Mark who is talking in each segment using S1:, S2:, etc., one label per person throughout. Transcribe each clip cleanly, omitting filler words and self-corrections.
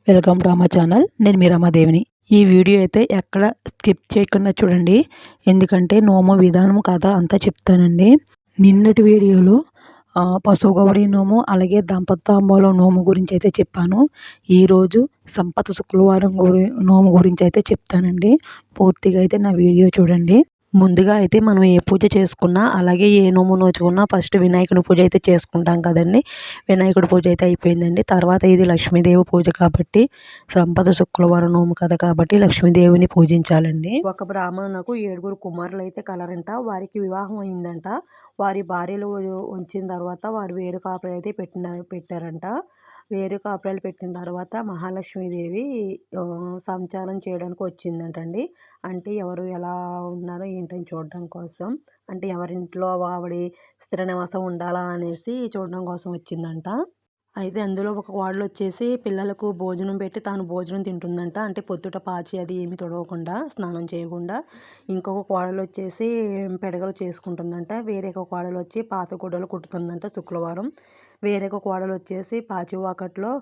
S1: Welcome to మా channel. నేను మీ రమాదేవిని. ఈ వీడియో అయితే ఎక్కడ స్కిప్ చేయకుండా చూడండి. ఎందుకంటే నోము విధానం కథ అంతా చెప్తానండి. నిన్నటి వీడియోలో పశువు గౌరీ నోము అలాగే దంపతాంబోళం నోము గురించి అయితే చెప్పాను. ఈరోజు సంపత శుక్రవారం నోము గురించి అయితే చెప్తానండి. పూర్తిగా అయితే నా వీడియో చూడండి. ముందుగా అయితే మనం ఏ పూజ చేసుకున్నా అలాగే ఏ నోము నోచుకున్నా ఫస్ట్ వినాయకుడి పూజ అయితే చేసుకుంటాం కదండి. వినాయకుడి పూజ అయితే అయిపోయిందండి. తర్వాత ఇది లక్ష్మీదేవి పూజ కాబట్టి సంపద శుక్రవారం నోము కదా కాబట్టి లక్ష్మీదేవిని పూజించాలండి. ఒక బ్రాహ్మణులకు 7 కుమారులు అయితే కలరంట. వారికి వివాహం అయిందంట. వారి భార్యలు ఉంచిన తర్వాత వారు వేరు కాపురం అయితే పెట్టారంట. వేరు కాపురాలు పెట్టిన తర్వాత మహాలక్ష్మీదేవి సంచారం చేయడానికి వచ్చిందంటండి. అంటే ఎవరు ఎలా ఉన్నారో ఏంటని చూడడం కోసం, అంటే ఎవరింట్లో ఆవిడ స్థిర నివాసం ఉండాలా అనేసి చూడడం కోసం వచ్చిందంట. అయితే అందులో ఒక కోడలొచ్చేసి పిల్లలకు భోజనం పెట్టి తాను భోజనం తింటుందంట. అంటే పొద్దుట పాచి అది ఏమి తొడవకుండా, స్నానం చేయకుండా. ఇంకొక కోడలొచ్చేసి పిడకలు చేసుకుంటుందంట. వేరే ఒక కోడలొచ్చి పాత గుడ్డలు కుట్టుతుందంట శుక్రవారం. వేరే ఒక కోడలొచ్చేసి పాచి వాకట్లో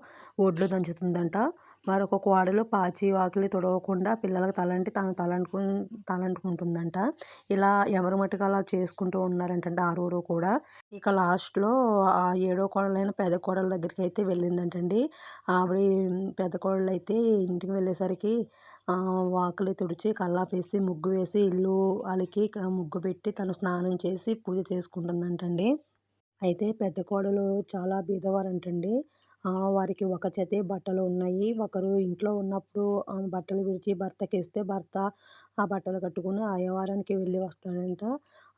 S1: ఒడ్లు దంచుతుందంట. మరొక కోడలు పాచి వాకిలి తుడవకుండా పిల్లలకు తాను తలంటుకుంటుందంట. ఇలా ఎవరి మట్టుకు అలా చేసుకుంటూ ఉన్నారంటండి ఆరుగురు కూడా. ఇక లాస్ట్‌లో ఆ ఏడో కోడలైన పెద్ద కోడల దగ్గరికి అయితే వెళ్ళిందంటండి. ఆవిడ పెద్ద కోడలైతే ఇంటికి వెళ్ళేసరికి వాకిలి తుడిచి, కల్లాపేసి, ముగ్గు వేసి, ఇల్లు అలికి, ముగ్గు పెట్టి తను స్నానం చేసి పూజ చేసుకుంటుందంటండి. అయితే పెద్ద కోడలు చాలా బీదవారంటండి. వారికి ఒక జతే బట్టలు ఉన్నాయి. ఒకరు ఇంట్లో ఉన్నప్పుడు బట్టలు విడిచి భర్తకిస్తే భర్త ఆ బట్టలు కట్టుకొని అయ్యవారానికి వెళ్ళి వస్తాడంట.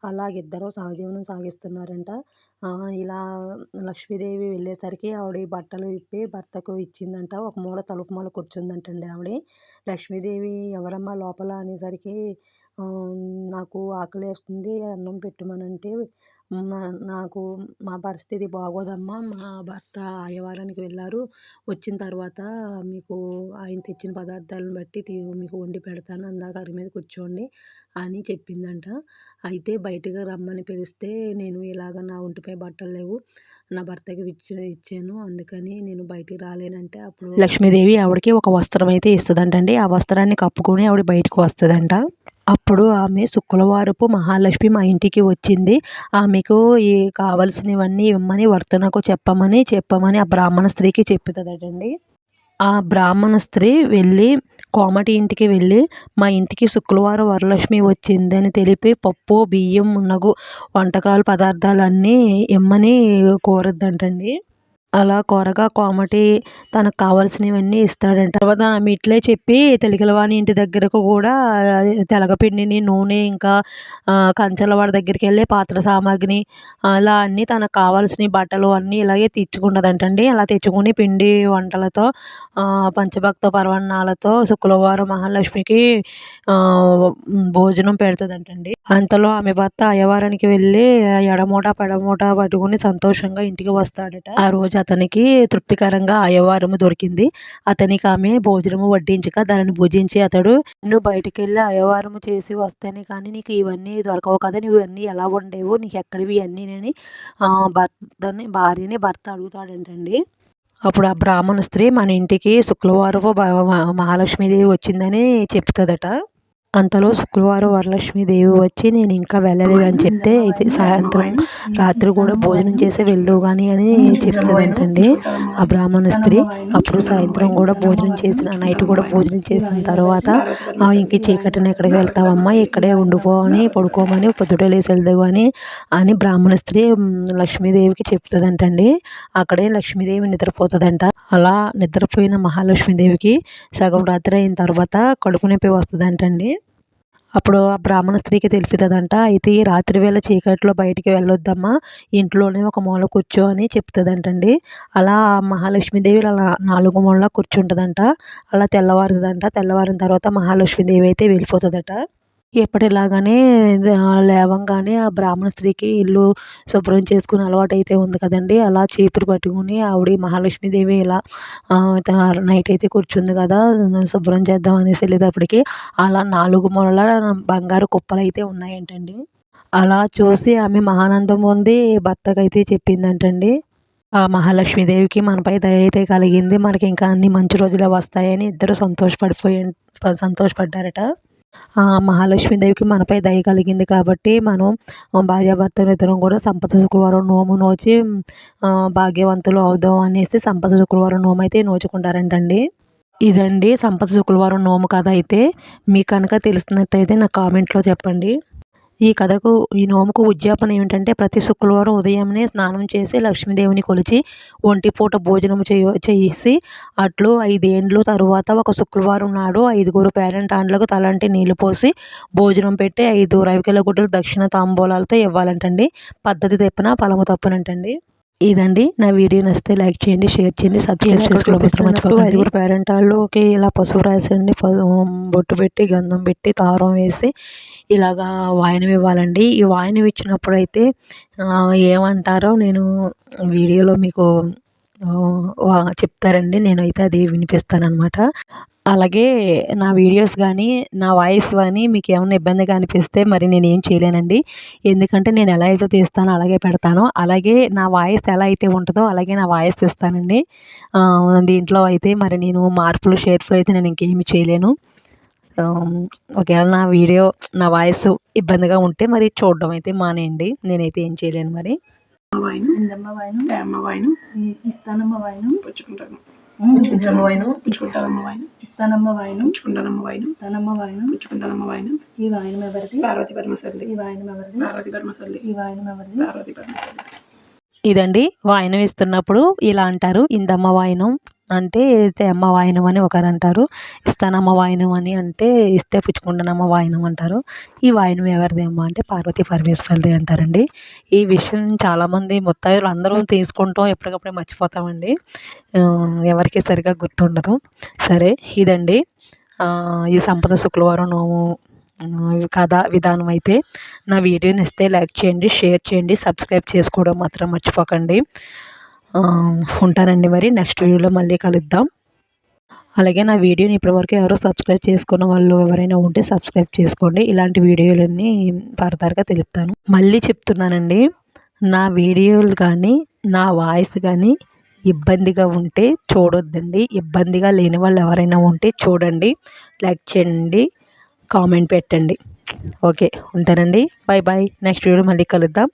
S1: అలాగిద్దరూ సహజీవనం సాగిస్తున్నారంట. ఇలా లక్ష్మీదేవి వెళ్ళేసరికి ఆవిడ బట్టలు విప్పి భర్తకు ఇచ్చిందంట. ఒక మూల తలుపు మూల కూర్చుందంటండి ఆవిడ. లక్ష్మీదేవి ఎవరమ్మా లోపల అనేసరికి నాకు ఆకలేస్తుంది అన్నం పెట్టమనంటే నాకు మా పరిస్థితి బాగోదమ్మా. మా భర్త అయ్యవారానికి వెళ్ళారు. వచ్చిన తర్వాత మీకు ఆయన తెచ్చిన పదార్థాలను బట్టి మీకు వండి పెడతాను. అందాక అరుగు మీద కూర్చోండి అని చెప్పిందంట. అయితే బయటకు రమ్మని పిలిస్తే నేను ఇలాగ నా ఒంటిపై బట్టలు లేవు. నా భర్తకి ఇచ్చాను. అందుకని నేను బయటికి రాలేనంటే అప్పుడు లక్ష్మీదేవి ఆవిడకి ఒక వస్త్రం అయితే ఇస్తుందంటండి. ఆ వస్త్రాన్ని కప్పుకొని ఆవిడ బయటకు వస్తుందంట. అప్పుడు ఆమె శుక్రవారపు మహాలక్ష్మి మా ఇంటికి వచ్చింది. ఆమెకు కావాల్సినవన్నీ ఇవ్వమని వర్తనకు చెప్పమని ఆ బ్రాహ్మణ స్త్రీకి చెప్పుతుందటండి. ఆ బ్రాహ్మణ స్త్రీ వెళ్ళి కోమటి ఇంటికి వెళ్ళి మా ఇంటికి శుక్రవారం వరలక్ష్మి వచ్చిందని తెలిపి పప్పు, బియ్యం, మున్నగు వంటకాలు పదార్థాలన్నీ ఇమ్మని కోరద్దంటండి. అలా కోరగా కోమటి తనకు కావాల్సినవన్నీ ఇస్తాడంట. తర్వాత ఆమె ఇట్లే చెప్పి తెలిగలవాని ఇంటి దగ్గరకు కూడా తెలగపిండిని, నూనె ఇంకా కంచలవాడి దగ్గరికి వెళ్ళి పాత్ర సామాగ్రిని అలా అన్నీ తనకు కావాల్సిన బట్టలు అన్నీ ఇలాగే తెచ్చుకుంటుందంటండి. అలా తెచ్చుకుని పిండి వంటలతో పంచభక్త పరమాన్నాలతో శుక్రవారం మహాలక్ష్మికి భోజనం పెడుతుందంటండి. అంతలో ఆమె భర్త అయ్యవారానికి వెళ్ళి ఎడమూట పెడమూట పట్టుకుని సంతోషంగా ఇంటికి వస్తాడట. ఆ రోజు అతనికి తృప్తికరంగా అయ్యవారము దొరికింది. అతనికి ఆమె భోజనము వడ్డించక దానిని భుజించి అతడు నువ్వు బయటికి వెళ్ళి అయ్యవారము చేసి వస్తేనే కానీ నీకు ఇవన్నీ దొరకవు కదా, నువ్వు ఇవన్నీ ఎలా వండేవు, నీకు ఎక్కడివి అన్నీనని భార్యని భర్త అడుగుతాడంటండి. అప్పుడు ఆ బ్రాహ్మణ స్త్రీ మన ఇంటికి శుక్రవారపు మహాలక్ష్మీదేవి వచ్చిందని చెప్తుందట. అంతలో శుక్రవారం వరలక్ష్మీదేవి వచ్చి నేను ఇంకా వెళ్ళలేదని చెప్తే అయితే సాయంత్రం రాత్రి కూడా భోజనం చేసి వెళ్దువు కానీ అని చెప్తుందంటండి ఆ బ్రాహ్మణ స్త్రీ. అప్పుడు సాయంత్రం కూడా భోజనం చేసిన నైట్ కూడా భోజనం చేసిన తర్వాత ఇంక చీకటిని ఎక్కడికి వెళ్తావమ్మా, ఇక్కడే ఉండిపో అని పడుకోమని పొద్దుటే లేసి వెళ్దావు అని బ్రాహ్మణ స్త్రీ లక్ష్మీదేవికి చెప్తుందంటండి. అక్కడే లక్ష్మీదేవి నిద్రపోతుందంట. అలా నిద్రపోయిన మహాలక్ష్మీదేవికి సగం రాత్రి అయిన తర్వాత కడుపు నొప్పి వస్తుందంటండి. అప్పుడు ఆ బ్రాహ్మణ స్త్రీకి తెలుపుతుందంట. అయితే ఈ రాత్రి వేళ చీకట్లో బయటికి వెళ్ళొద్దమ్మా, ఇంట్లోనే ఒక మూల కూర్చో అని చెప్తుందంటండి. అలా మహాలక్ష్మీదేవి అలా 4 మూలలా కూర్చుంటుందంట. అలా తెల్లవారుతుందంట. తెల్లవారిన తర్వాత మహాలక్ష్మీదేవి అయితే వెళ్ళిపోతుందట. ఎప్పటిలాగానే లేవంగానే ఆ బ్రాహ్మణ స్త్రీకి ఇల్లు శుభ్రం చేసుకునే అలవాటు అయితే ఉంది కదండి. అలా చీపురు పట్టుకుని ఆవిడ మహాలక్ష్మీదేవి ఇలా నైట్ అయితే కూర్చుంది కదా, శుభ్రం చేద్దాం అనేసి వెళ్ళేటప్పటికి అలా 4 మూలల బంగారు కుప్పలు అయితే ఉన్నాయంటండి. అలా చూసి ఆమె మహానందం పొంది భర్తకైతే చెప్పిందంటండి. ఆ మహాలక్ష్మీదేవికి మనపై దయ అయితే కలిగింది. మనకి ఇంకా అన్ని మంచి రోజులే వస్తాయని ఇద్దరు సంతోషపడ్డారట. మహాలక్ష్మీదేవికి మనపై దయ కలిగింది కాబట్టి మనం భార్యాభర్తలు ఇద్దరం కూడా సంపద శుక్రవారం నోము నోచి భాగ్యవంతులు అవుదాం అనేసి సంపద శుక్రవారం నోము అయితే నోచుకుంటారంటండి. ఇదండి సంపద శుక్రవారం నోము కథ అయితే. మీకు కనుక తెలిసినట్టయితే నాకు కామెంట్లో చెప్పండి. ఈ నోముకు ఉద్యాపన ఏమిటంటే ప్రతి శుక్రవారం ఉదయంనే స్నానం చేసి లక్ష్మీదేవిని కొలిచి ఒంటిపూట భోజనం చేసి అట్లు 5 ఏండ్లు తరువాత ఒక శుక్రవారం నాడు 5గురు పేరంటాండ్లకు తలంటి నీళ్లు పోసి భోజనం పెట్టి 5 రవికెల గుడ్డలు దక్షిణ తాంబూలాలతో ఇవ్వాలంటండి. పద్ధతి తెప్పిన ఫలము తప్పునంటండి. ఇదండి నా వీడియో నచ్చితే లైక్ చేయండి, షేర్ చేయండి, సబ్స్క్రైబ్ చేసుకోవడం మాత్రం మర్చిపోకండి. 5గురు పేరంటాళ్ళకి ఇలా పసుపు రాసండి, బొట్టు పెట్టి గంధం పెట్టి దారం వేసి ఇలాగా వాయనం ఇవ్వాలండి. ఈ వాయనం ఇచ్చినప్పుడు అయితే ఏమంటారో నేను వీడియోలో మీకు చెప్తారండి. నేనైతే అది వినిపిస్తానన్నమాట. అలాగే నా వీడియోస్ కానీ నా వాయిస్ కానీ మీకు ఏమైనా ఇబ్బందిగా అనిపిస్తే మరి నేనేం చేయలేనండి. ఎందుకంటే నేను ఎలా అయితే తీస్తానో అలాగే పెడతాను. అలాగే నా వాయిస్ ఎలా అయితే ఉంటుందో అలాగే నా వాయిస్ ఇస్తానండి. దీంట్లో అయితే మరి నేను మార్పులు షేర్పులు అయితే నేను ఇంకేమి చేయలేను. ఒకవేళ నా వాయిస్ ఇబ్బందిగా ఉంటే మరి చూడడం అయితే మానేయండి. నేనైతే ఏం చేయలేను మరి.
S2: ఇందమ్మ వాయనం ఇస్తానమ్మ వాయనం పుచ్చుకుంటాను. ఇస్తానమ్మ వాయనం ఇస్తానమ్మ వాయనం పుచ్చుకుంటానమ్మ వాయనం. ఈ వాయనం ఎవరిది? పార్వతి పరమేశ్వరుడి. ఈ వాయనం ఎవరిది? పార్వతి పరమేశ్వరుడి. ఈ వాయనం ఎవరిది? పార్వతి పరమేశ్వరుడి.
S1: ఇదండి వాయనం ఇస్తున్నప్పుడు ఇలా అంటారు. ఇందమ్మ వాయనం అంటే అమ్మ వాయనం అని ఒకరు అంటారు. ఇస్తానమ్మ వాయనం అని అంటే ఇస్తే పుచ్చుకుంటానమ్మ వాయనం అంటారు. ఈ వాయనం ఎవరిది అమ్మ అంటే పార్వతీ పరమేశ్వరుది అంటారండి. ఈ విషయం చాలామంది ముత్తైదులు అందరూ తీసుకుంటాం, ఎప్పటికప్పుడే మర్చిపోతామండి. ఎవరికి సరిగా గుర్తుండదు. సరే ఇదండి ఈ సంపద శుక్రవారం నోము కథ విధానం అయితే. నా వీడియో నచ్చితే లైక్ చేయండి, షేర్ చేయండి, సబ్స్క్రైబ్ చేసుకోవడం మాత్రం మర్చిపోకండి. ఉంటానండి మరి. నెక్స్ట్ వీడియోలో మళ్ళీ కలుద్దాం. అలాగే నా వీడియోని ఇప్పటివరకు ఎవరో సబ్స్క్రైబ్ చేసుకున్న వాళ్ళు ఎవరైనా ఉంటే సబ్స్క్రైబ్ చేసుకోండి. ఇలాంటి వీడియోలన్నీ ఫర్దర్గా తెలుపుతాను. మళ్ళీ చెప్తున్నానండి, నా వీడియోలు కానీ నా వాయిస్ కానీ ఇబ్బందిగా ఉంటే చూడొద్దండి. ఇబ్బందిగా లేని వాళ్ళు ఎవరైనా ఉంటే చూడండి, లైక్ చేయండి, కామెంట్ పెట్టండి. ఓకే ఉంటానండి. Bye bye. నెక్స్ట్ వీడియో మళ్ళీ కలుద్దాం.